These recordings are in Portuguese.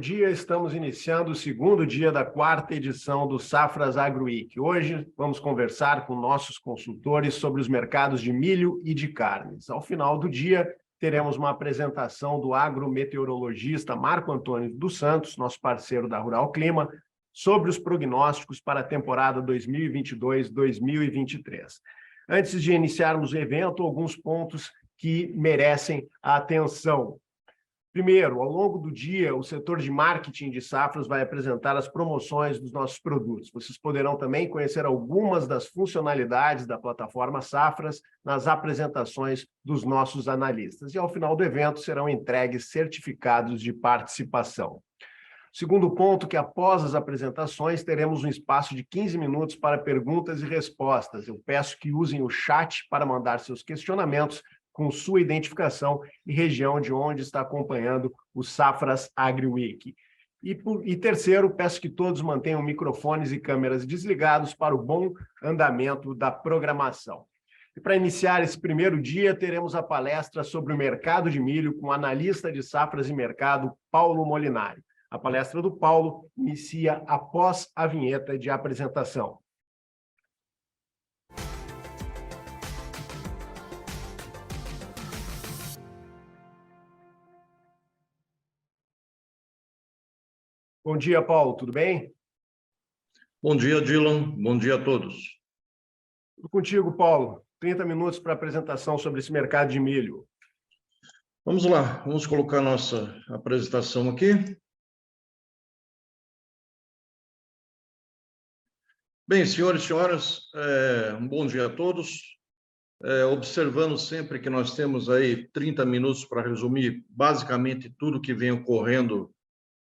dia, estamos iniciando o segundo dia da quarta edição do Safras Agro Week. Hoje vamos conversar com nossos consultores sobre os mercados de milho e de carnes. Ao final do dia, teremos uma apresentação do agrometeorologista Marco Antônio dos Santos, nosso parceiro da Rural Clima, sobre os prognósticos para a temporada 2022-2023. Antes de iniciarmos o evento, alguns pontos que merecem a atenção. Primeiro, ao longo do dia, o setor de marketing de safras vai apresentar as promoções dos nossos produtos. Vocês poderão também conhecer algumas das funcionalidades da plataforma Safras nas apresentações dos nossos analistas. E ao final do evento serão entregues certificados de participação. Segundo ponto, que após as apresentações teremos um espaço de 15 minutos para perguntas e respostas. Eu peço que usem o chat para mandar seus questionamentos com sua identificação e região de onde está acompanhando o Safras Agri Week. E terceiro, peço que todos mantenham microfones e câmeras desligados para o bom andamento da programação. E para iniciar esse primeiro dia, teremos a palestra sobre o mercado de milho com o analista de safras e mercado, Paulo Molinari. A palestra do Paulo inicia após a vinheta de apresentação. Bom dia, Paulo, tudo bem? Bom dia, Dylan. Bom dia a todos. Tudo contigo, Paulo. 30 minutos para apresentação sobre esse mercado de milho. Vamos lá, vamos colocar nossa apresentação aqui. Bem, senhores e senhoras, um bom dia a todos. Observando sempre que nós temos aí 30 minutos para resumir basicamente tudo que vem ocorrendo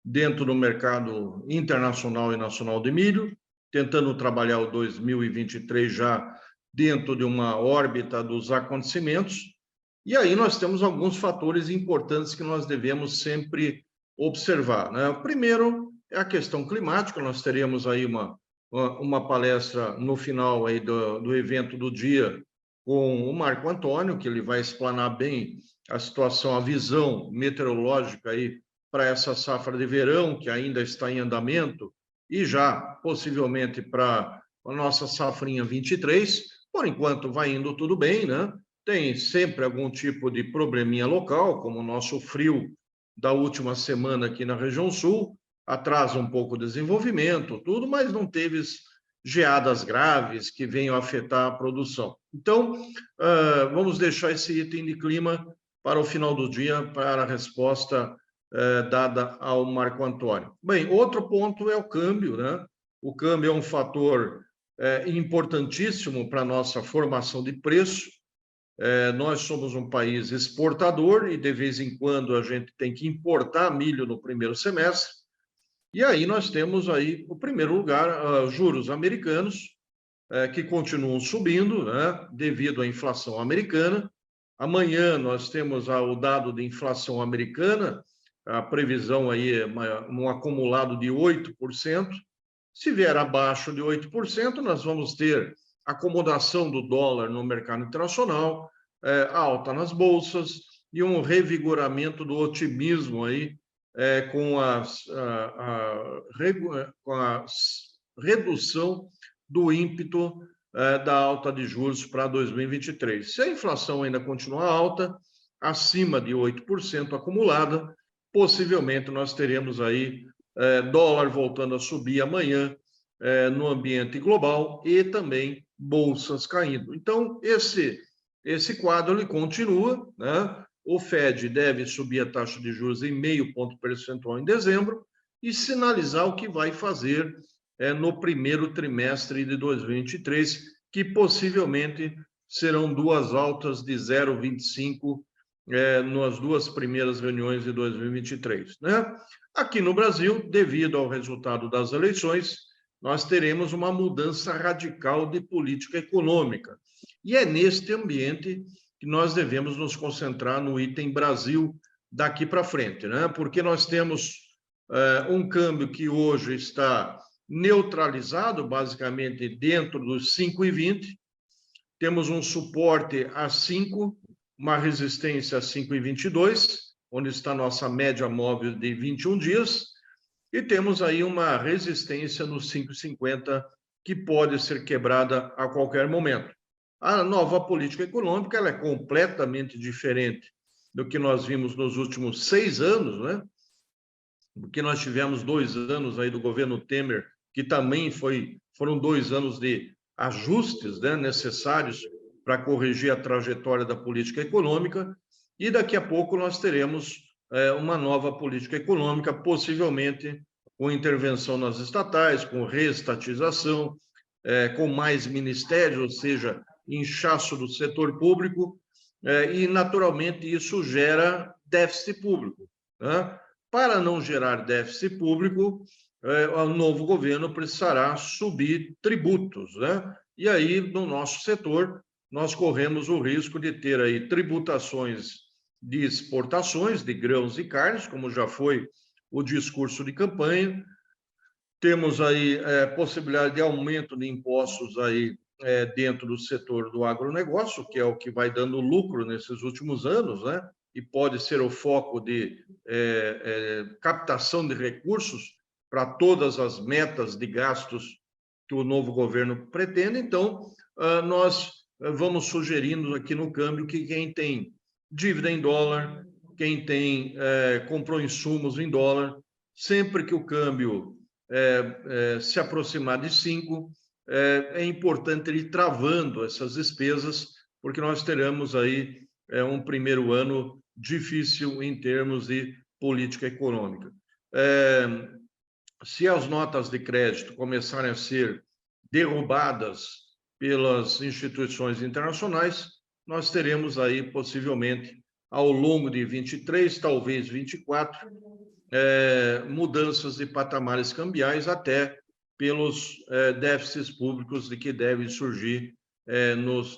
dentro do mercado internacional e nacional de milho, tentando trabalhar o 2023 já dentro de uma órbita dos acontecimentos. E aí nós temos alguns fatores importantes que nós devemos sempre observar, né? O primeiro é a questão climática. Nós teremos aí uma palestra no final aí do evento do dia com o Marco Antônio, que ele vai explanar bem a situação, a visão meteorológica aí para essa safra de verão, que ainda está em andamento, e já possivelmente para a nossa safrinha 23. Por enquanto vai indo tudo bem, né? Tem sempre algum tipo de probleminha local, como o nosso frio da última semana aqui na região sul, atrasa um pouco o desenvolvimento, tudo, mas não teve geadas graves que venham afetar a produção. Então, vamos deixar esse item de clima para o final do dia, para a resposta dada ao Marco Antônio. Bem, outro ponto é o câmbio, né? O câmbio é um fator importantíssimo para a nossa formação de preço. Nós somos um país exportador e, de vez em quando, a gente tem que importar milho no primeiro semestre. E aí nós temos aí, o primeiro lugar, juros americanos, que continuam subindo, né? Devido à inflação americana. Amanhã nós temos o dado de inflação americana, a previsão aí é um acumulado de 8%. Se vier abaixo de 8%, nós vamos ter acomodação do dólar no mercado internacional, alta nas bolsas e um revigoramento do otimismo aí, com a redução do ímpeto da alta de juros para 2023. Se a inflação ainda continuar alta, acima de 8% acumulada, possivelmente nós teremos aí dólar voltando a subir amanhã no ambiente global e também bolsas caindo. Então, esse quadro ele continua, né? O Fed deve subir a taxa de juros em 0,5 ponto percentual em dezembro e sinalizar o que vai fazer no primeiro trimestre de 2023, que possivelmente serão duas altas de 0,25 nas duas primeiras reuniões de 2023, né? Aqui no Brasil, devido ao resultado das eleições, nós teremos uma mudança radical de política econômica. E é neste ambiente que nós devemos nos concentrar no item Brasil daqui para frente, né? Porque nós temos um câmbio que hoje está neutralizado, basicamente dentro dos 5,20, temos um suporte a 5, uma resistência a 5,22, onde está a nossa média móvel de 21 dias, e temos aí uma resistência no 5,50 que pode ser quebrada a qualquer momento. A nova política econômica ela é completamente diferente do que nós vimos nos últimos 6 anos, né? Porque nós tivemos 2 anos aí do governo Temer, que também foram 2 anos de ajustes, né, necessários para corrigir a trajetória da política econômica, e daqui a pouco nós teremos uma nova política econômica, possivelmente com intervenção nas estatais, com reestatização, com mais ministérios, ou seja, inchaço do setor público, e naturalmente isso gera déficit público, né? Para não gerar déficit público, o novo governo precisará subir tributos, né? E aí, no nosso setor, nós corremos o risco de ter aí tributações de exportações de grãos e carnes, como já foi o discurso de campanha. Temos aí possibilidade de aumento de impostos aí dentro do setor do agronegócio, que é o que vai dando lucro nesses últimos anos, né? E pode ser o foco de captação de recursos para todas as metas de gastos que o novo governo pretende. Então, nós vamos sugerindo aqui no câmbio que quem tem dívida em dólar, quem tem comprou insumos em dólar, sempre que o câmbio se aproximar de 5, é importante ir travando essas despesas, porque nós teremos aí um primeiro ano difícil em termos de política econômica. Se as notas de crédito começarem a ser derrubadas pelas instituições internacionais, nós teremos aí, possivelmente, ao longo de 23, talvez 24, mudanças de patamares cambiais, até pelos déficits públicos de que devem surgir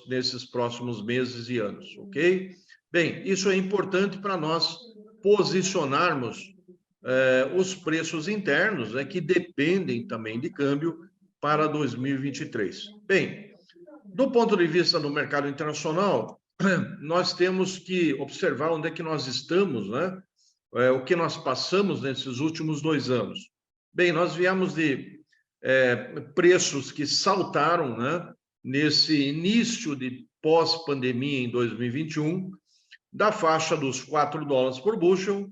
nesses próximos meses e anos, ok? Bem, isso é importante para nós posicionarmos os preços internos, que dependem também de câmbio para 2023. Bem, do ponto de vista do mercado internacional, nós temos que observar onde é que nós estamos, né? O que nós passamos nesses últimos 2 anos. Bem, nós viemos de preços que saltaram, né, nesse início de pós-pandemia em 2021, da faixa dos $4 por bushel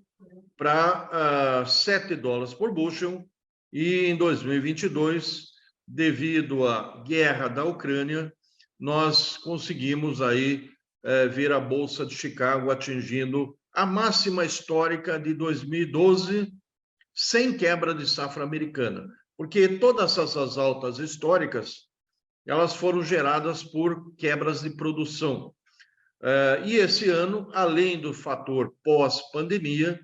para $7 por bushel, e em 2022, devido à guerra da Ucrânia, nós conseguimos aí ver a Bolsa de Chicago atingindo a máxima histórica de 2012, sem quebra de safra americana, porque todas essas altas históricas, elas foram geradas por quebras de produção. E esse ano, além do fator pós-pandemia,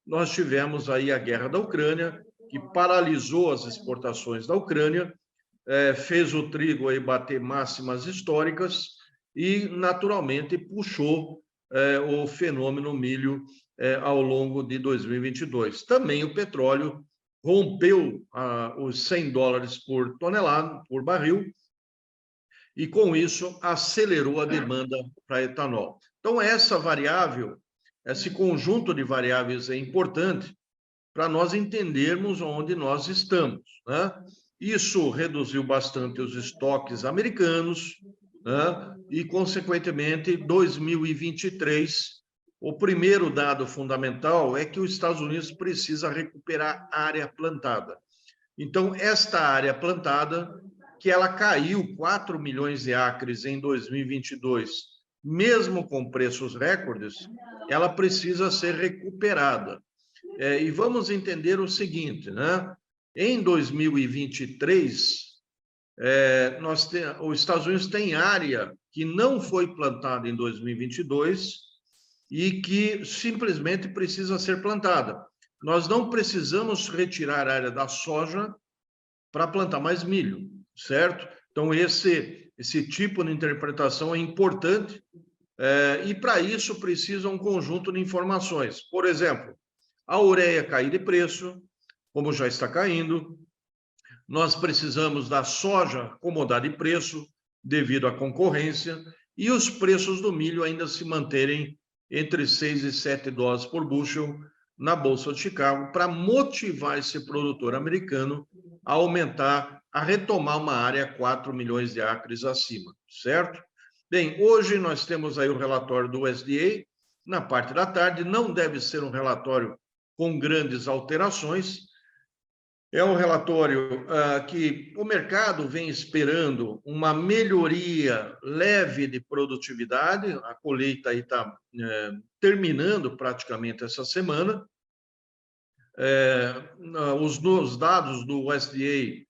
nós tivemos aí a guerra da Ucrânia, que paralisou as exportações da Ucrânia, fez o trigo aí bater máximas históricas e, naturalmente, puxou o fenômeno milho ao longo de 2022. Também o petróleo rompeu os $100 por tonelada, por barril, e com isso acelerou a demanda para etanol. Então, essa variável, esse conjunto de variáveis é importante para nós entendermos onde nós estamos, né? Isso reduziu bastante os estoques americanos, né? E, consequentemente, 2023, o primeiro dado fundamental é que os Estados Unidos precisa recuperar área plantada. Então, esta área plantada, que ela caiu 4 milhões de acres em 2022, mesmo com preços recordes, ela precisa ser recuperada. E vamos entender o seguinte, né? Em 2023, os Estados Unidos têm área que não foi plantada em 2022 e que simplesmente precisa ser plantada. Nós não precisamos retirar a área da soja para plantar mais milho, certo? Então, esse tipo de interpretação é importante, e para isso precisa um conjunto de informações. Por exemplo, a ureia cair de preço, como já está caindo. Nós precisamos da soja acomodar de preço devido à concorrência, e os preços do milho ainda se manterem entre $6 e $7 por bushel, na Bolsa de Chicago para motivar esse produtor americano a aumentar, a retomar uma área 4 milhões de acres acima, certo? Bem, hoje nós temos aí o relatório do USDA, na parte da tarde, não deve ser um relatório com grandes alterações, é um relatório que o mercado vem esperando uma melhoria leve de produtividade, a colheita aí está terminando praticamente essa semana. Os dados do USDA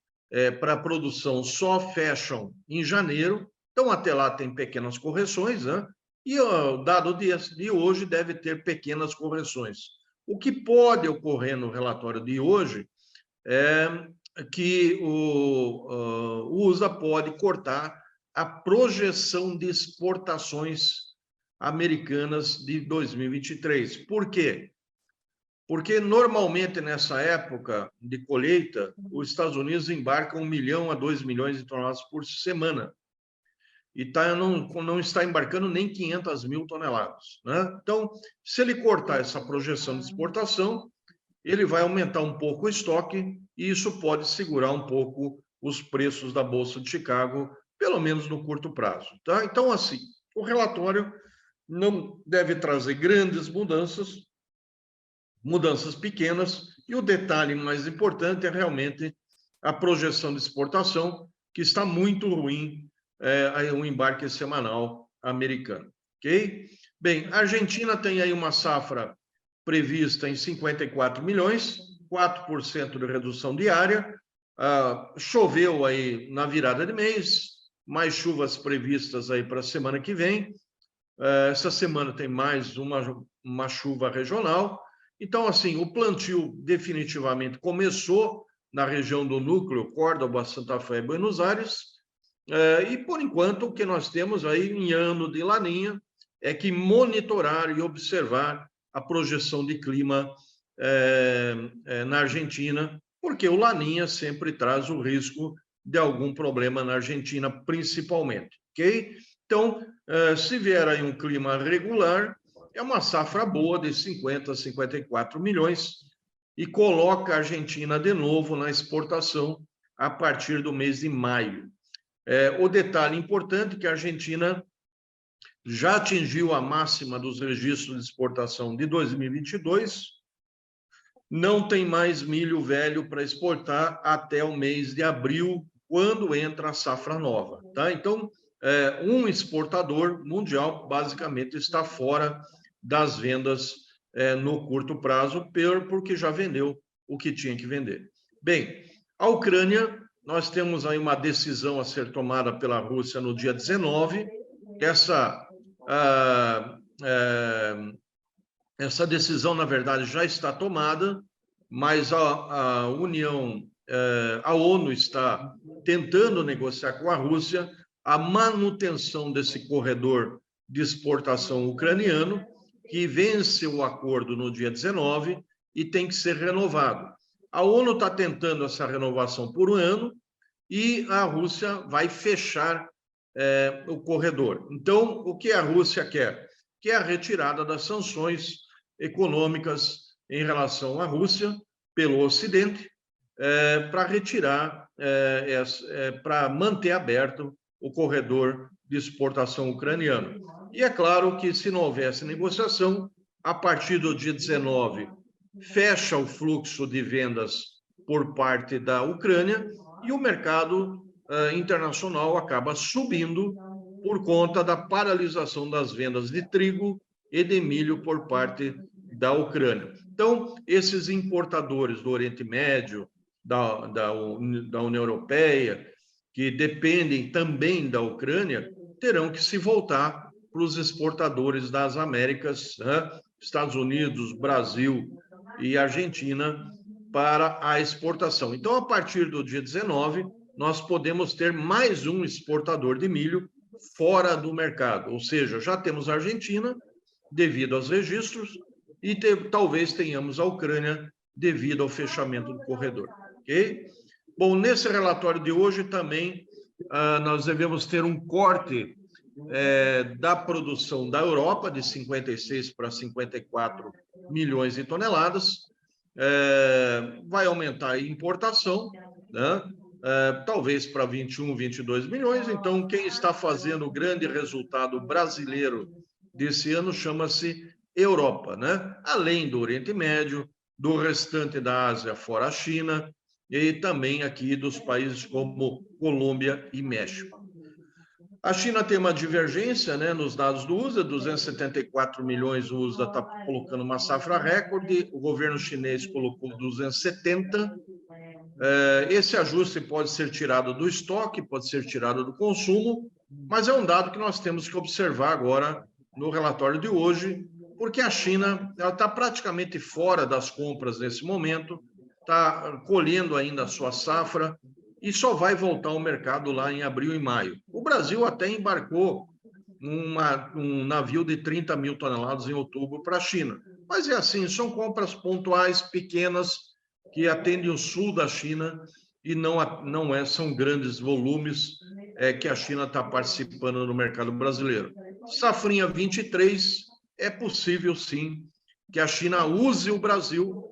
para a produção só fecham em janeiro, então até lá tem pequenas correções, né? E o dado de hoje deve ter pequenas correções. O que pode ocorrer no relatório de hoje é que o USA pode cortar a projeção de exportações americanas de 2023. Por quê? Porque normalmente nessa época de colheita, os Estados Unidos embarcam 1 milhão a 2 milhões de toneladas por semana. E não está embarcando nem 500 mil toneladas, né? Então, se ele cortar essa projeção de exportação, ele vai aumentar um pouco o estoque e isso pode segurar um pouco os preços da Bolsa de Chicago, pelo menos no curto prazo, tá? Então, assim, o relatório não deve trazer grandes mudanças pequenas, e o detalhe mais importante é realmente a projeção de exportação, que está muito ruim, o embarque semanal americano, ok? Bem, a Argentina tem aí uma safra prevista em 54 milhões, 4% de redução diária, choveu aí na virada de mês, mais chuvas previstas aí para a semana que vem, essa semana tem mais uma chuva regional, então, assim, o plantio definitivamente começou na região do núcleo, Córdoba, Santa Fé e Buenos Aires, e, por enquanto, o que nós temos aí em ano de Laninha é que monitorar e observar a projeção de clima na Argentina, porque o Laninha sempre traz o risco de algum problema na Argentina, principalmente, ok? Então, se vier aí um clima regular, é uma safra boa de 50 a 54 milhões e coloca a Argentina de novo na exportação a partir do mês de maio. O detalhe importante é que a Argentina já atingiu a máxima dos registros de exportação de 2022, não tem mais milho velho para exportar até o mês de abril, quando entra a safra nova, tá? Então, um exportador mundial basicamente está fora das vendas no curto prazo, porque já vendeu o que tinha que vender. Bem, a Ucrânia, nós temos aí uma decisão a ser tomada pela Rússia no dia 19. Essa decisão, na verdade, já está tomada, mas a ONU está tentando negociar com a Rússia a manutenção desse corredor de exportação ucraniano, que vence o acordo no dia 19 e tem que ser renovado. A ONU está tentando essa renovação por um ano e a Rússia vai fechar o corredor. Então, o que a Rússia quer? Que é a retirada das sanções econômicas em relação à Rússia pelo Ocidente, para retirar, para manter aberto o corredor de exportação ucraniano. E é claro que, se não houvesse negociação, a partir do dia 19, fecha o fluxo de vendas por parte da Ucrânia e o mercado internacional acaba subindo por conta da paralisação das vendas de trigo e de milho por parte da Ucrânia. Então, esses importadores do Oriente Médio, da União Europeia, que dependem também da Ucrânia, terão que se voltar para os exportadores das Américas, né? Estados Unidos, Brasil e Argentina, para a exportação. Então, a partir do dia 19, nós podemos ter mais um exportador de milho fora do mercado, ou seja, já temos a Argentina, devido aos registros, e talvez tenhamos a Ucrânia devido ao fechamento do corredor, ok? Bom, nesse relatório de hoje também nós devemos ter um corte da produção da Europa, de 56 para 54 milhões de toneladas, vai aumentar a importação, né? Talvez para 21, 22 milhões. Então, quem está fazendo o grande resultado brasileiro desse ano chama-se Europa, né? Além do Oriente Médio, do restante da Ásia, fora a China, e também aqui dos países como Colômbia e México. A China tem uma divergência, né, nos dados do USDA, 274 milhões o USDA está colocando uma safra recorde, o governo chinês colocou 270. Esse ajuste pode ser tirado do estoque, pode ser tirado do consumo, mas é um dado que nós temos que observar agora no relatório de hoje, porque a China está praticamente fora das compras nesse momento, está colhendo ainda a sua safra e só vai voltar ao mercado lá em abril e maio. O Brasil até embarcou um navio de 30 mil toneladas em outubro para a China. Mas é assim, são compras pontuais, pequenas, que atendem o sul da China e não são grandes volumes que a China está participando no mercado brasileiro. Safrinha 23, é possível sim que a China use o Brasil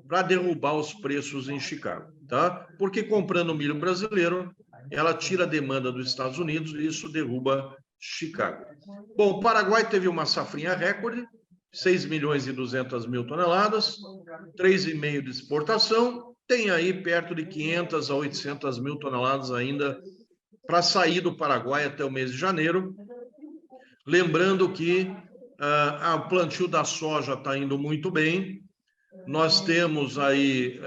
para derrubar os preços em Chicago, tá? Porque comprando milho brasileiro, ela tira a demanda dos Estados Unidos e isso derruba Chicago. Bom, o Paraguai teve uma safrinha recorde, 6 milhões e 200 mil toneladas, 3,5 de exportação, tem aí perto de 500 a 800 mil toneladas ainda para sair do Paraguai até o mês de janeiro. Lembrando que o plantio da soja está indo muito bem, nós temos aí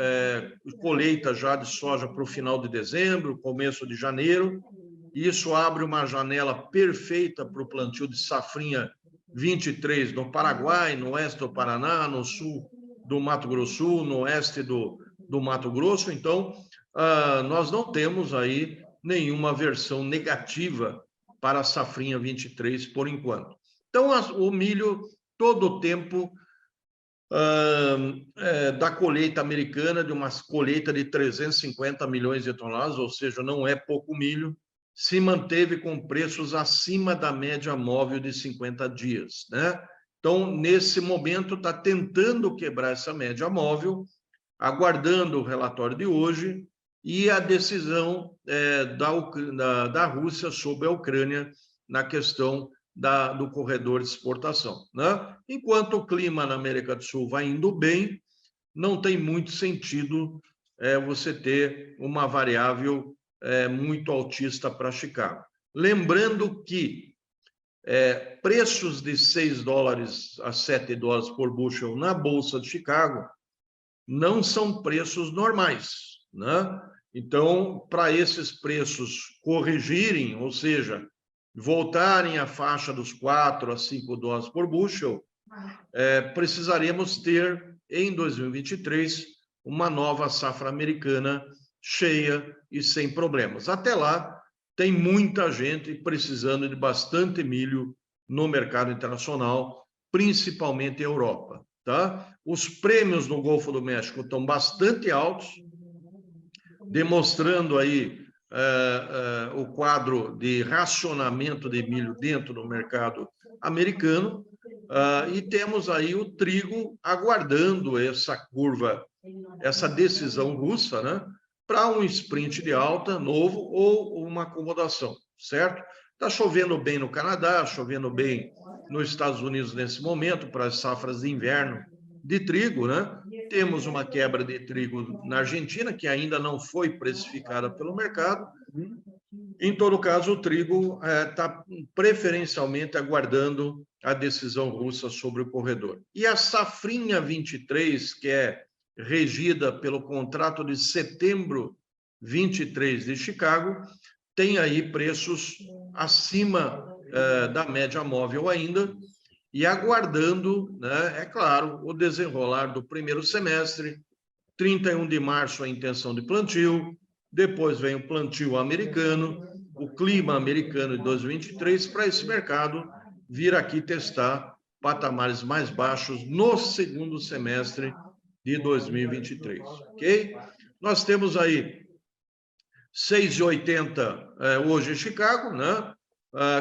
colheita já de soja para o final de dezembro, começo de janeiro. Isso abre uma janela perfeita para o plantio de safrinha 23 no Paraguai, no oeste do Paraná, no sul do Mato Grosso, no oeste do Mato Grosso. Então, nós não temos aí nenhuma versão negativa para a safrinha 23 por enquanto. Então, o milho, todo o tempo da colheita americana, de uma colheita de 350 milhões de toneladas, ou seja, não é pouco milho, se manteve com preços acima da média móvel de 50 dias, né? Então, nesse momento, está tentando quebrar essa média móvel, aguardando o relatório de hoje e a decisão da Rússia sobre a Ucrânia na questão do corredor de exportação, né? Enquanto o clima na América do Sul vai indo bem, não tem muito sentido você ter uma variável muito altista para Chicago. Lembrando que preços de 6 dólares a 7 dólares por bushel na Bolsa de Chicago não são preços normais, né? Então, para esses preços corrigirem, ou seja, voltarem à faixa dos 4 a 5 dólares por bushel, precisaremos ter, em 2023, uma nova safra americana cheia e sem problemas. Até lá, tem muita gente precisando de bastante milho no mercado internacional, principalmente Europa, tá? Os prêmios no Golfo do México estão bastante altos, demonstrando aí o quadro de racionamento de milho dentro do mercado americano, e temos aí o trigo aguardando essa curva, essa decisão russa, né, para um sprint de alta novo ou uma acomodação, certo? Está chovendo bem no Canadá, chovendo bem nos Estados Unidos nesse momento para as safras de inverno de trigo, né? Temos uma quebra de trigo na Argentina, que ainda não foi precificada pelo mercado. Em todo caso, o trigo está preferencialmente aguardando a decisão russa sobre o corredor. E a safrinha 23, que é regida pelo contrato de setembro 23 de Chicago, tem aí preços acima da média móvel ainda, e aguardando, né, é claro, o desenrolar do primeiro semestre, 31 de março a intenção de plantio, depois vem o plantio americano, o clima americano de 2023, para esse mercado vir aqui testar patamares mais baixos no segundo semestre de 2023, ok? Nós temos aí 6,80 hoje em Chicago, né?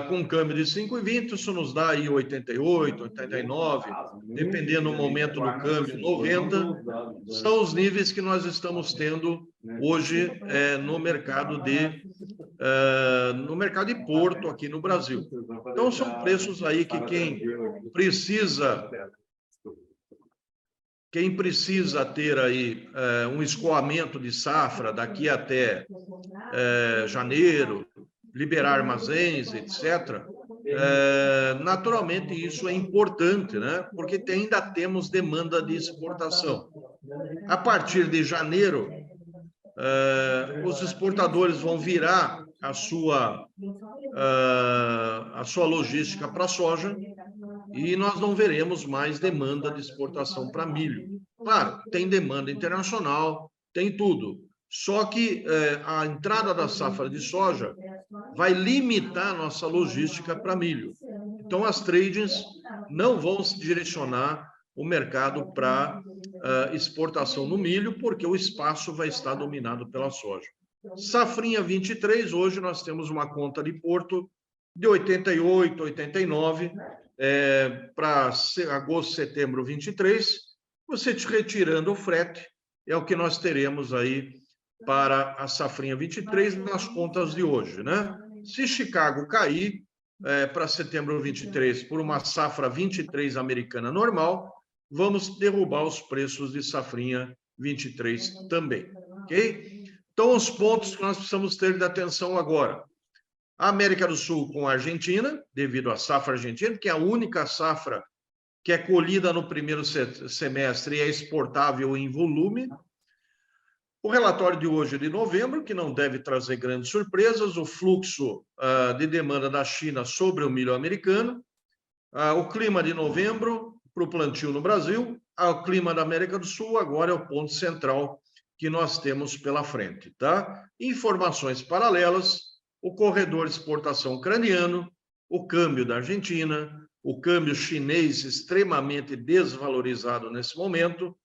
com câmbio de 5,20, isso nos dá aí 88, 89, dependendo do momento do câmbio, 90, são os níveis que nós estamos tendo hoje no mercado de Porto aqui no Brasil. Então, são preços aí que quem precisa ter aí um escoamento de safra daqui até janeiro, liberar armazéns, etc., naturalmente isso é importante, né? Porque ainda temos demanda de exportação. A partir de janeiro, os exportadores vão virar a sua logística para a soja e nós não veremos mais demanda de exportação para milho. Claro, tem demanda internacional, tem tudo. Só que a entrada da safra de soja vai limitar a nossa logística para milho. Então, as tradings não vão se direcionar o mercado para exportação no milho, porque o espaço vai estar dominado pela soja. Safrinha 23, hoje nós temos uma conta de Porto de 88, 89, para agosto, setembro 23, você te retirando o frete, é o que nós teremos aí para a safrinha 23 nas contas de hoje, né? Se Chicago cair para setembro 23 por uma safra 23 americana normal, vamos derrubar os preços de safrinha 23 também, ok? Então, os pontos que nós precisamos ter de atenção agora. A América do Sul com a Argentina, devido à safra argentina, que é a única safra que é colhida no primeiro semestre e é exportável em volume. O relatório de hoje de novembro, que não deve trazer grandes surpresas, o fluxo de demanda da China sobre o milho americano, o clima de novembro para o plantio no Brasil, o clima da América do Sul agora é o ponto central que nós temos pela frente, tá? Informações paralelas, o corredor de exportação ucraniano, o câmbio da Argentina, o câmbio chinês extremamente desvalorizado nesse momento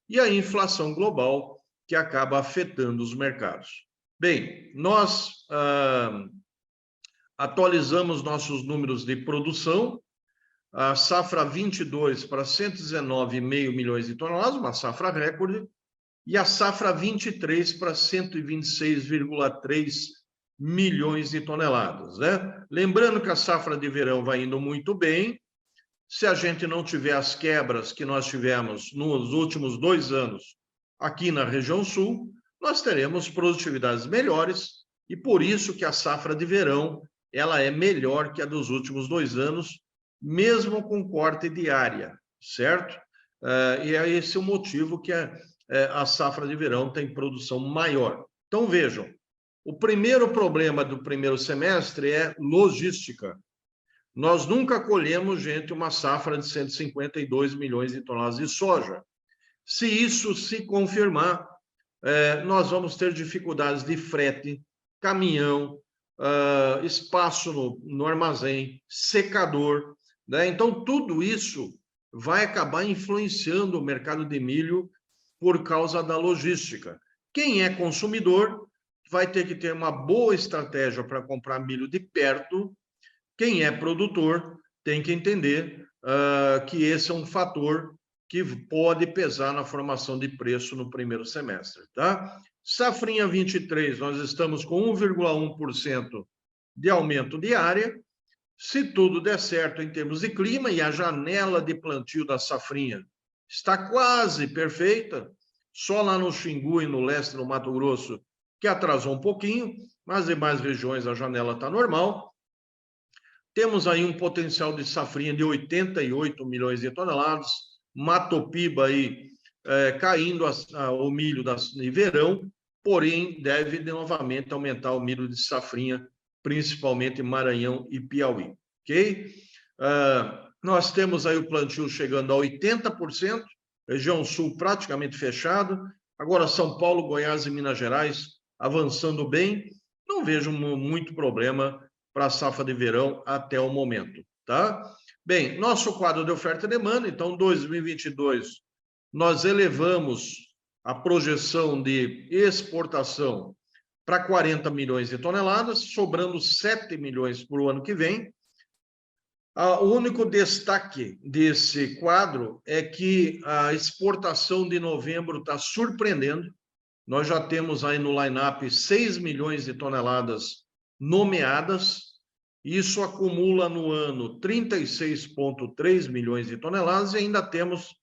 e a inflação global, que acaba afetando os mercados. Bem, nós atualizamos nossos números de produção, a safra 22 para 119,5 milhões de toneladas, uma safra recorde, e a safra 23 para 126,3 milhões de toneladas, né? Lembrando que a safra de verão vai indo muito bem, se a gente não tiver as quebras que nós tivemos nos últimos 2 anos, aqui na região sul, nós teremos produtividades melhores e por isso que a safra de verão ela é melhor que a dos últimos 2 anos, mesmo com corte de área, certo? E é esse o motivo que a safra de verão tem produção maior. Então, vejam, o primeiro problema do primeiro semestre é logística. Nós nunca colhemos, gente, uma safra de 152 milhões de toneladas de soja. Se isso se confirmar, nós vamos ter dificuldades de frete, caminhão, espaço no armazém, secador, né? Então, tudo isso vai acabar influenciando o mercado de milho por causa da logística. Quem é consumidor vai ter que ter uma boa estratégia para comprar milho de perto. Quem é produtor tem que entender que esse é um fator que pode pesar na formação de preço no primeiro semestre, tá? Safrinha 23, nós estamos com 1,1% de aumento de área. Se tudo der certo em termos de clima e a janela de plantio da safrinha está quase perfeita, só lá no Xingu e no leste do Mato Grosso que atrasou um pouquinho, mas em demais regiões a janela está normal. Temos aí um potencial de safrinha de 88 milhões de toneladas, Mato Piba aí caindo o milho de verão, porém deve novamente aumentar o milho de safrinha, principalmente Maranhão e Piauí, ok? Nós temos aí o plantio chegando a 80%, região sul praticamente fechado, agora São Paulo, Goiás e Minas Gerais avançando bem, não vejo muito problema para a safra de verão até o momento, tá? Bem, nosso quadro de oferta e demanda, então, 2022, nós elevamos a projeção de exportação para 40 milhões de toneladas, sobrando 7 milhões para o ano que vem. O único destaque desse quadro é que a exportação de novembro está surpreendendo. Nós já temos aí no line-up 6 milhões de toneladas nomeadas. Isso acumula no ano 36,3 milhões de toneladas e ainda temos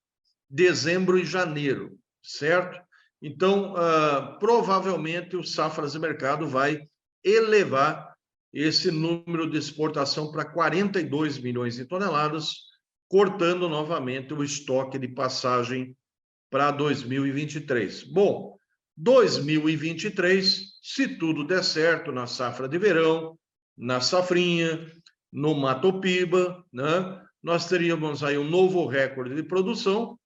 dezembro e janeiro, certo? Então, provavelmente o Safras e Mercado vai elevar esse número de exportação para 42 milhões de toneladas, cortando novamente o estoque de passagem para 2023. Bom, 2023, se tudo der certo na safra de verão, na safrinha, no Mato Piba, né, nós teríamos aí um novo recorde de produção,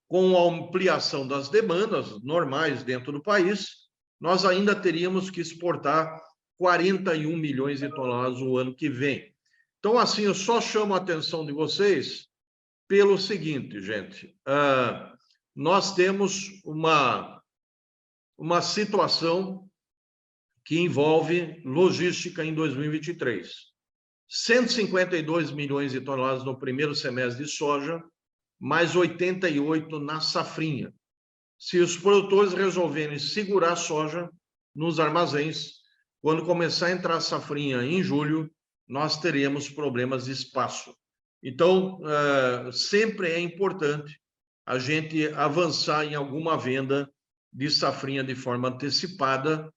com a ampliação das demandas normais dentro do país, nós ainda teríamos que exportar 41 milhões de toneladas no ano que vem. Então, assim, eu só chamo a atenção de vocês pelo seguinte, gente. Nós temos uma situação que envolve logística em 2023. 152 milhões de toneladas no primeiro semestre de soja, mais 88 na safrinha. Se os produtores resolverem segurar a soja nos armazéns, quando começar a entrar a safrinha em julho, nós teremos problemas de espaço. Então, sempre é importante a gente avançar em alguma venda de safrinha de forma antecipada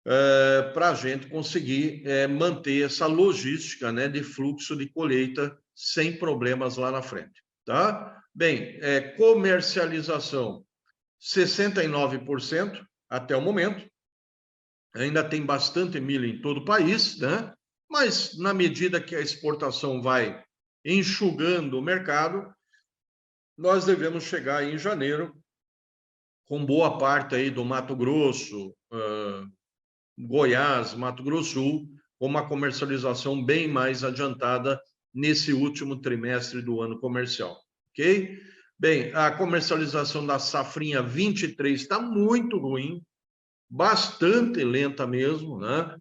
para a gente conseguir manter essa logística, né, de fluxo de colheita sem problemas lá na frente. Tá? Bem, comercialização, 69% até o momento. Ainda tem bastante milho em todo o país, né? Mas na medida que a exportação vai enxugando o mercado, nós devemos chegar aí em janeiro com boa parte aí do Mato Grosso, Goiás, Mato Grosso do Sul, com uma comercialização bem mais adiantada nesse último trimestre do ano comercial, ok? Bem, a comercialização da safrinha 23 está muito ruim, bastante lenta mesmo, né?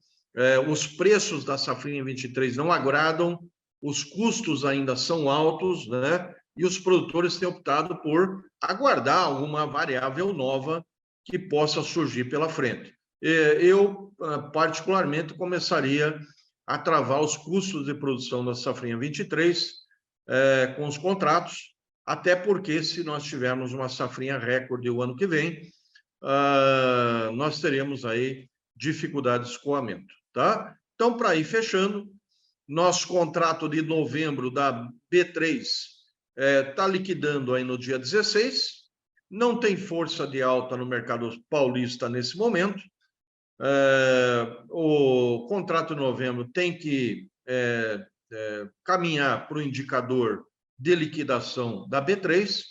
Os preços da safrinha 23 não agradam, os custos ainda são altos, né? E os produtores têm optado por aguardar alguma variável nova que possa surgir pela frente. Eu, particularmente, começaria a travar os custos de produção da safrinha 23 com os contratos, até porque, se nós tivermos uma safrinha recorde o ano que vem, nós teremos aí dificuldade de escoamento, tá? Então, para ir fechando, nosso contrato de novembro da B3 está liquidando aí no dia 16, não tem força de alta no mercado paulista nesse momento. O contrato de novembro tem que caminhar para o indicador de liquidação da B3,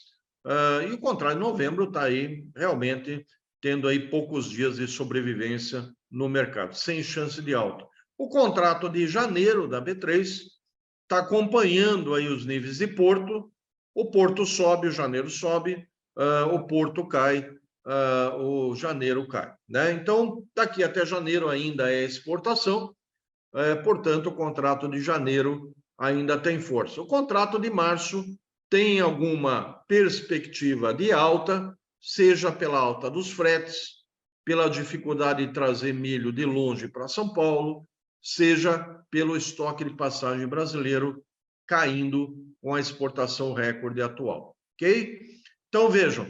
e o contrato de novembro está aí realmente tendo aí poucos dias de sobrevivência no mercado, sem chance de alta. O contrato de janeiro da B3 está acompanhando aí os níveis de Porto, o Porto sobe, o janeiro sobe, o Porto cai, o janeiro cai, né? Então, daqui até janeiro ainda é exportação, portanto, o contrato de janeiro ainda tem força. O contrato de março tem alguma perspectiva de alta, seja pela alta dos fretes, pela dificuldade de trazer milho de longe para São Paulo, seja pelo estoque de passagem brasileiro caindo com a exportação recorde atual, ok? Então, vejam,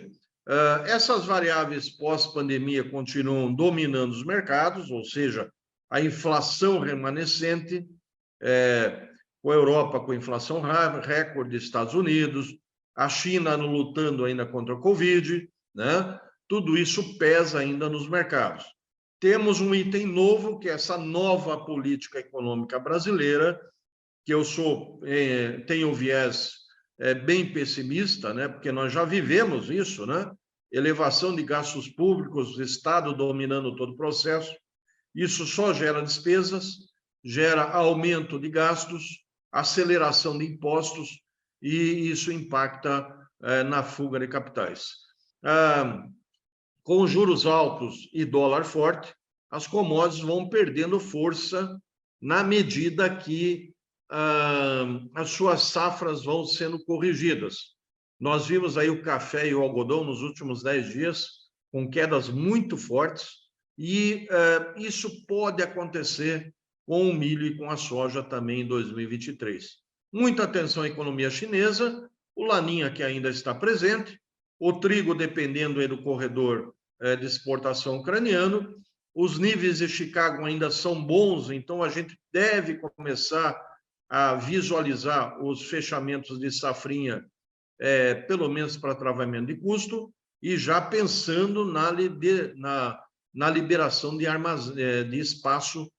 essas variáveis pós-pandemia continuam dominando os mercados, ou seja, a inflação remanescente, com a Europa com inflação recorde, Estados Unidos, a China lutando ainda contra a Covid, né? Tudo isso pesa ainda nos mercados. Temos um item novo, que é essa nova política econômica brasileira, que eu tenho viés bem pessimista, né? Porque nós já vivemos isso, né? Elevação de gastos públicos, Estado dominando todo o processo. Isso só gera despesas, gera aumento de gastos, aceleração de impostos, e isso impacta na fuga de capitais. com juros altos e dólar forte, as commodities vão perdendo força na medida que as suas safras vão sendo corrigidas. Nós vimos aí o café e o algodão nos últimos 10 dias com quedas muito fortes e isso pode acontecer com o milho e com a soja também em 2023. Muita atenção à economia chinesa, o laninha que ainda está presente, o trigo dependendo aí do corredor de exportação ucraniano, os níveis de Chicago ainda são bons, então a gente deve começar a visualizar os fechamentos de safrinha, pelo menos para travamento de custo, e já pensando na liberação de espaço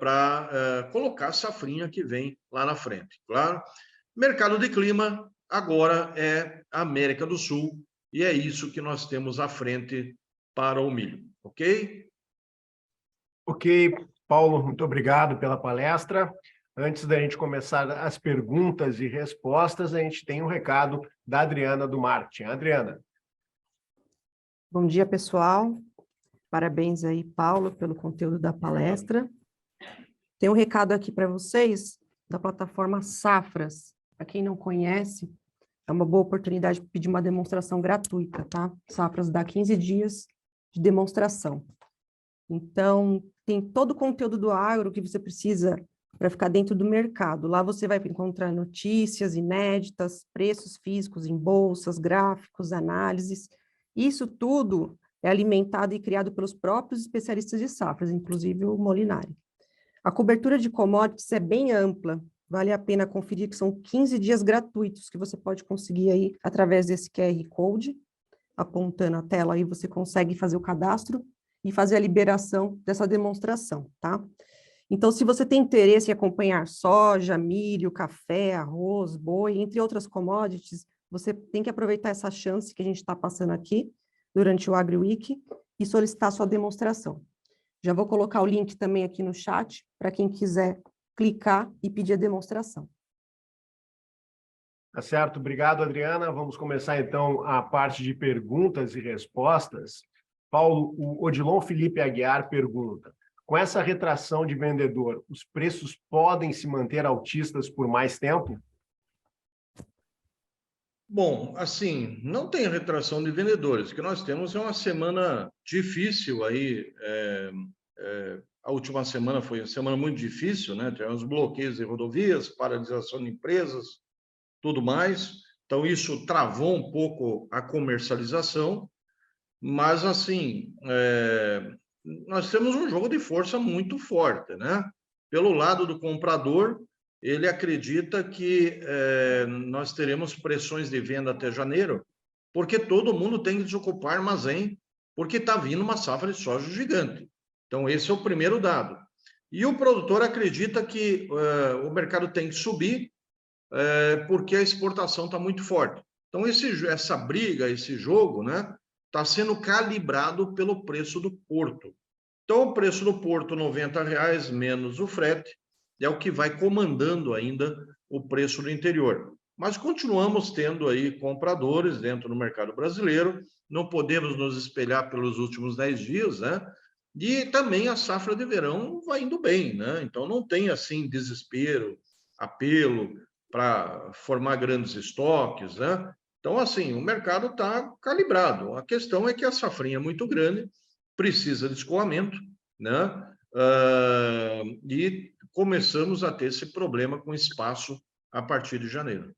para colocar a safrinha que vem lá na frente, claro. Mercado de clima agora é a América do Sul, e é isso que nós temos à frente para o milho, ok? Ok, Paulo, muito obrigado pela palestra. Antes da gente começar as perguntas e respostas, a gente tem um recado da Adriana do marketing. Adriana. Bom dia, pessoal. Parabéns aí, Paulo, pelo conteúdo da palestra. Tem um recado aqui para vocês da plataforma Safras. Para quem não conhece, é uma boa oportunidade de pedir uma demonstração gratuita, tá? Safras dá 15 dias de demonstração. Então, tem todo o conteúdo do agro que você precisa para ficar dentro do mercado. Lá você vai encontrar notícias inéditas, preços físicos em bolsas, gráficos, análises. Isso tudo é alimentado e criado pelos próprios especialistas de safras, inclusive o Molinari. A cobertura de commodities é bem ampla, vale a pena conferir que são 15 dias gratuitos que você pode conseguir aí através desse QR Code, apontando a tela aí você consegue fazer o cadastro e fazer a liberação dessa demonstração, tá? Então, se você tem interesse em acompanhar soja, milho, café, arroz, boi, entre outras commodities, você tem que aproveitar essa chance que a gente está passando aqui durante o AgriWeek e solicitar sua demonstração. Já vou colocar o link também aqui no chat para quem quiser clicar e pedir a demonstração. Tá certo, obrigado, Adriana. Vamos começar, então, a parte de perguntas e respostas. Paulo, o Odilon Felipe Aguiar pergunta: com essa retração de vendedor, os preços podem se manter altistas por mais tempo? Bom, assim, não tem retração de vendedores. O que nós temos é uma semana difícil aí. A última semana foi uma semana muito difícil, né? Tivemos bloqueios de rodovias, paralisação de empresas, tudo mais. Então, isso travou um pouco a comercialização. Mas, assim, nós temos um jogo de força muito forte, né? Pelo lado do comprador, ele acredita que nós teremos pressões de venda até janeiro, porque todo mundo tem que desocupar armazém, porque está vindo uma safra de soja gigante. Então, esse é o primeiro dado. E o produtor acredita que o mercado tem que subir, porque a exportação está muito forte. Então, essa briga, esse jogo, né, está sendo calibrado pelo preço do porto. Então, o preço do porto, R$ 90,00 menos o frete, é o que vai comandando ainda o preço do interior. Mas continuamos tendo aí compradores dentro do mercado brasileiro, não podemos nos espelhar pelos últimos 10 dias, né? E também a safra de verão vai indo bem, né? Então não tem assim desespero, apelo para formar grandes estoques, né? Então, assim, o mercado está calibrado. A questão é que a safrinha é muito grande, precisa de escoamento, né? E começamos a ter esse problema com espaço a partir de janeiro.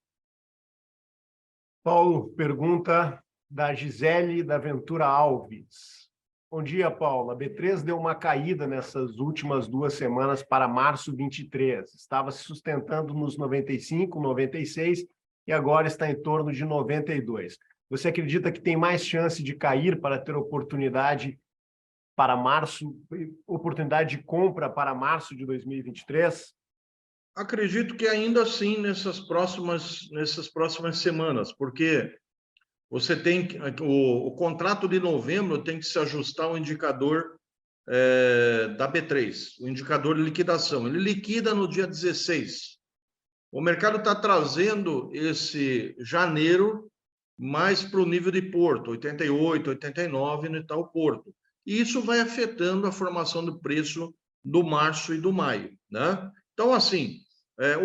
Paulo, pergunta da Gisele da Ventura Alves. Bom dia, Paulo. A B3 deu uma caída nessas últimas 2 semanas para março 23. Estava se sustentando nos 95, 96 e agora está em torno de 92. Você acredita que tem mais chance de cair para ter oportunidade para março, oportunidade de compra para março de 2023? Acredito que ainda assim nessas próximas semanas, porque você tem o contrato de novembro tem que se ajustar ao indicador da B3, o indicador de liquidação. Ele liquida no dia 16. O mercado está trazendo esse janeiro mais para o nível de porto, 88, 89 no tal porto. E isso vai afetando a formação do preço do março e do maio, né? Então, assim,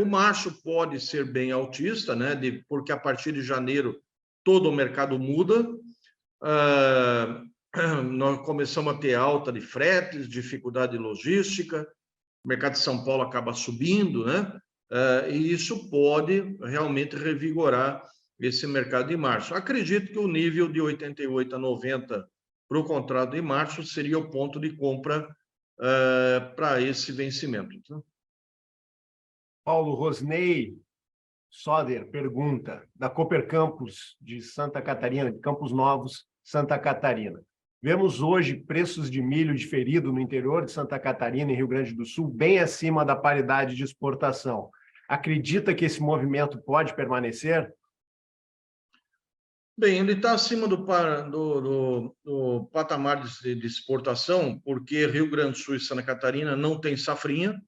o março pode ser bem altista, né? Porque a partir de janeiro todo o mercado muda. Nós começamos a ter alta de fretes, dificuldade logística, o mercado de São Paulo acaba subindo, né? E isso pode realmente revigorar esse mercado de março. Acredito que o nível de 88 a 90 para o contrato de março seria o ponto de compra para esse vencimento. Paulo, Rosnei Soder pergunta, da Cooper Campos de Santa Catarina, de Campos Novos, Santa Catarina. Vemos hoje preços de milho diferido no interior de Santa Catarina e Rio Grande do Sul bem acima da paridade de exportação. Acredita que esse movimento pode permanecer? Bem, ele está acima do patamar de exportação, porque Rio Grande do Sul e Santa Catarina não tem safrinha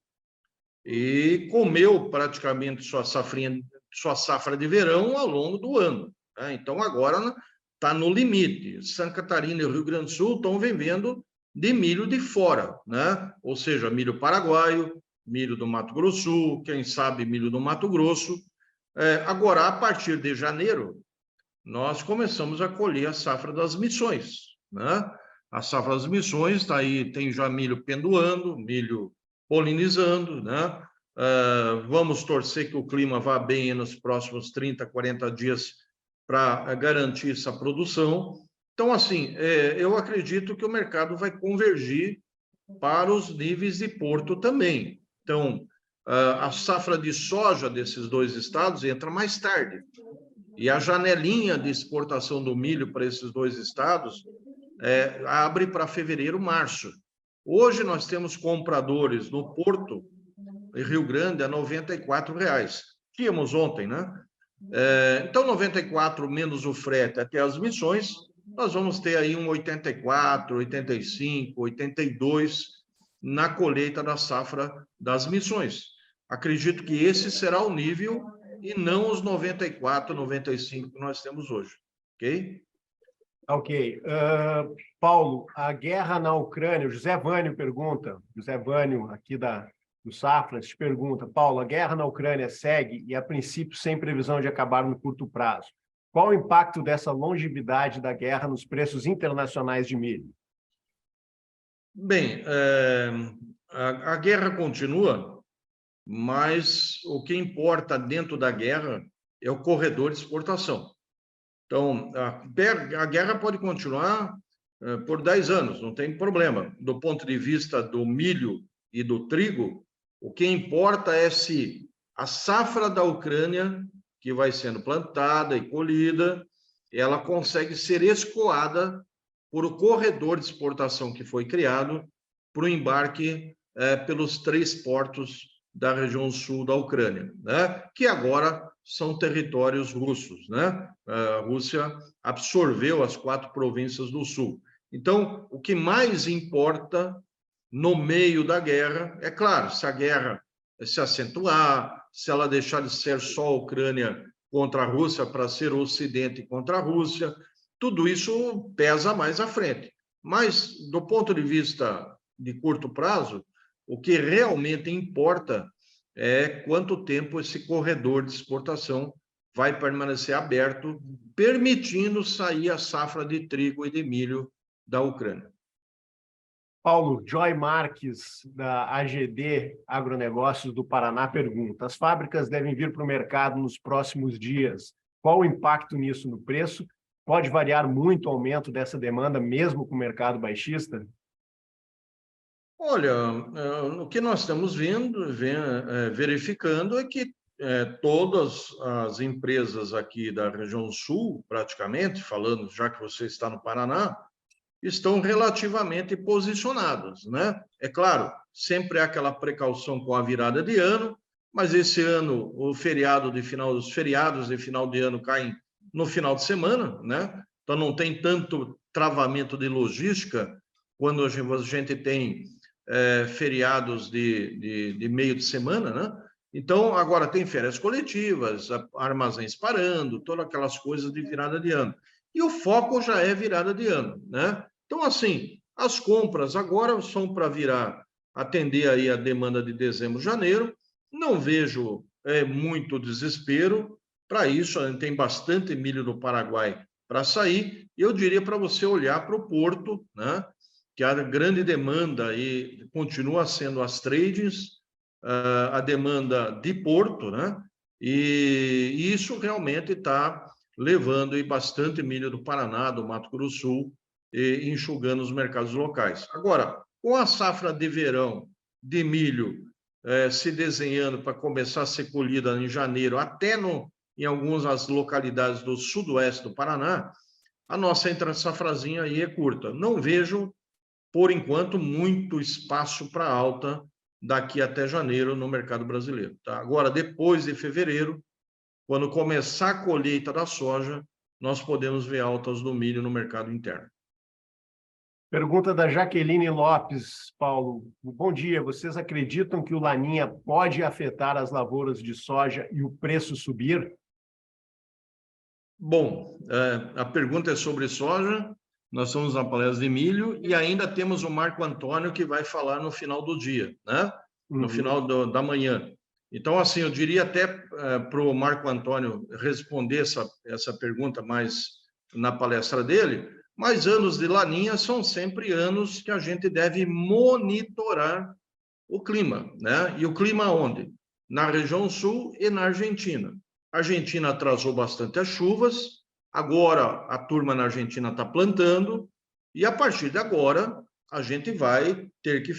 e comeu praticamente sua safra de verão ao longo do ano, né? Então, agora está no limite. Santa Catarina e Rio Grande do Sul estão vendendo de milho de fora, né? Ou seja, milho paraguaio, milho do Mato Grosso do Sul, quem sabe milho do Mato Grosso. Agora, a partir de janeiro, nós começamos a colher a safra das missões, né? A safra das missões está aí, tem já milho pendoando, milho polinizando, né? Vamos torcer que o clima vá bem nos próximos 30, 40 dias para garantir essa produção. Então, assim, eu acredito que o mercado vai convergir para os níveis de porto também. Então, a safra de soja desses dois estados entra mais tarde. E a janelinha de exportação do milho para esses dois estados abre para fevereiro, março. Hoje nós temos compradores no Porto e Rio Grande a R$ 94,00. Tínhamos ontem, né? Então, 94 menos o frete até as missões, nós vamos ter aí um 84, 85, 82 na colheita da safra das missões. Acredito que esse será o nível e não os 94, 95 que nós temos hoje, ok? Ok. Paulo, a guerra na Ucrânia, o José Vânio pergunta, José Vânio, aqui do Safras, te pergunta, Paulo, a guerra na Ucrânia segue e, a princípio, sem previsão de acabar no curto prazo. Qual o impacto dessa longevidade da guerra nos preços internacionais de milho? Bem, a guerra continua, mas o que importa dentro da guerra é o corredor de exportação. Então, a guerra pode continuar por 10 anos, não tem problema. Do ponto de vista do milho e do trigo, o que importa é se a safra da Ucrânia, que vai sendo plantada e colhida, ela consegue ser escoada por o corredor de exportação que foi criado para o embarque pelos 3 portos da região sul da Ucrânia, né? Que agora são territórios russos, né? A Rússia absorveu as 4 províncias do sul. Então, o que mais importa no meio da guerra, é claro, se a guerra se acentuar, se ela deixar de ser só a Ucrânia contra a Rússia para ser o Ocidente contra a Rússia, tudo isso pesa mais à frente. Mas, do ponto de vista de curto prazo, o que realmente importa é quanto tempo esse corredor de exportação vai permanecer aberto, permitindo sair a safra de trigo e de milho da Ucrânia. Paulo, Joy Marques, da AGD Agronegócios do Paraná, pergunta, as fábricas devem vir para o mercado nos próximos dias. Qual o impacto nisso no preço? Pode variar muito o aumento dessa demanda, mesmo com o mercado baixista? Olha, o que nós estamos verificando é que todas as empresas aqui da região sul, praticamente, falando, já que você está no Paraná, estão relativamente posicionadas, né? É claro, sempre há aquela precaução com a virada de ano, mas esse ano os feriados de final de ano caem no final de semana, né? Então não tem tanto travamento de logística quando a gente tem feriados de meio de semana, né? Então, agora tem férias coletivas, armazéns parando, todas aquelas coisas de virada de ano. E o foco já é virada de ano, né? Então, assim, as compras agora são para atender aí a demanda de dezembro, janeiro. Não vejo muito desespero. Para isso, a gente tem bastante milho do Paraguai para sair. Eu diria para você olhar para o porto, né? Que a grande demanda aí continua sendo as tradings, a demanda de porto, né? E isso realmente está levando aí bastante milho do Paraná, do Mato Grosso do Sul, e enxugando os mercados locais. Agora, com a safra de verão de milho se desenhando para começar a ser colhida em janeiro, até em algumas localidades do sudoeste do Paraná, a nossa entre-safrazinha aí é curta. Não vejo, por enquanto, muito espaço para alta daqui até janeiro no mercado brasileiro. Tá? Agora, depois de fevereiro, quando começar a colheita da soja, nós podemos ver altas do milho no mercado interno. Pergunta da Jaqueline Lopes, Paulo. Bom dia, vocês acreditam que o Laninha pode afetar as lavouras de soja e o preço subir? Bom, a pergunta é sobre soja, nós estamos na palestra de milho e ainda temos o Marco Antônio que vai falar no final do dia, né? No final da manhã. Então, assim, eu diria até para o Marco Antônio responder essa pergunta mais na palestra dele, mas anos de Laninha são sempre anos que a gente deve monitorar o clima, né? E o clima onde? Na região sul e na Argentina. A Argentina atrasou bastante as chuvas, agora a turma na Argentina está plantando, e a partir de agora a gente vai ter que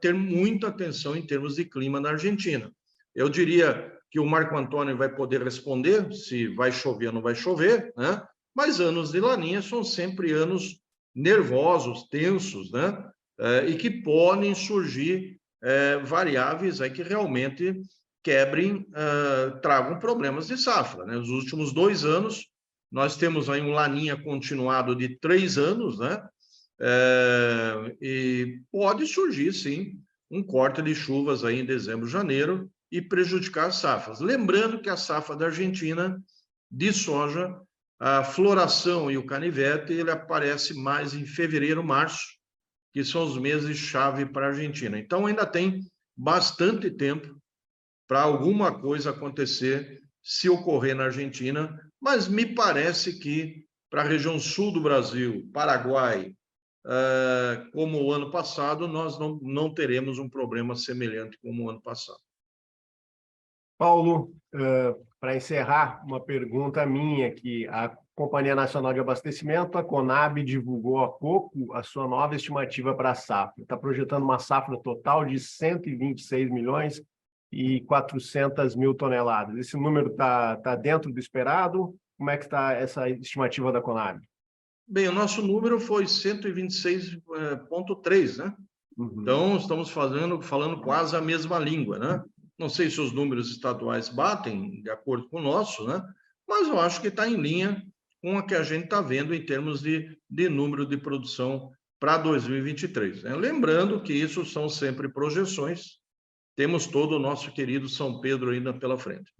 ter muita atenção em termos de clima na Argentina. Eu diria que o Marco Antônio vai poder responder se vai chover ou não vai chover, né? Mas anos de Laninha são sempre anos nervosos, tensos, né? E que podem surgir variáveis aí que realmente quebrem, tragam problemas de safra, né? Nos últimos 2 anos, nós temos aí um Laninha continuado de 3 anos, né? E pode surgir, sim, um corte de chuvas aí em dezembro, janeiro, e prejudicar as safras. Lembrando que a safra da Argentina de soja, a floração e o canivete, ele aparece mais em fevereiro, março, que são os meses-chave para a Argentina. Então, ainda tem bastante tempo para alguma coisa acontecer, se ocorrer na Argentina, mas me parece que para a região sul do Brasil, Paraguai, como o ano passado, nós não teremos um problema semelhante como o ano passado. Paulo, para encerrar, uma pergunta minha aqui. A Companhia Nacional de Abastecimento, a Conab, divulgou há pouco a sua nova estimativa para a safra. Está projetando uma safra total de 126 milhões e 400 mil toneladas. Esse número está dentro do esperado? Como é que está essa estimativa da Conab? Bem, o nosso número foi 126,3, né? Então, estamos falando quase a mesma língua, né? Não sei se os números estaduais batem de acordo com o nosso, né? Mas eu acho que está em linha com o que a gente está vendo em termos de número de produção para 2023, né? Lembrando que isso são sempre projeções, temos todo o nosso querido São Pedro ainda pela frente.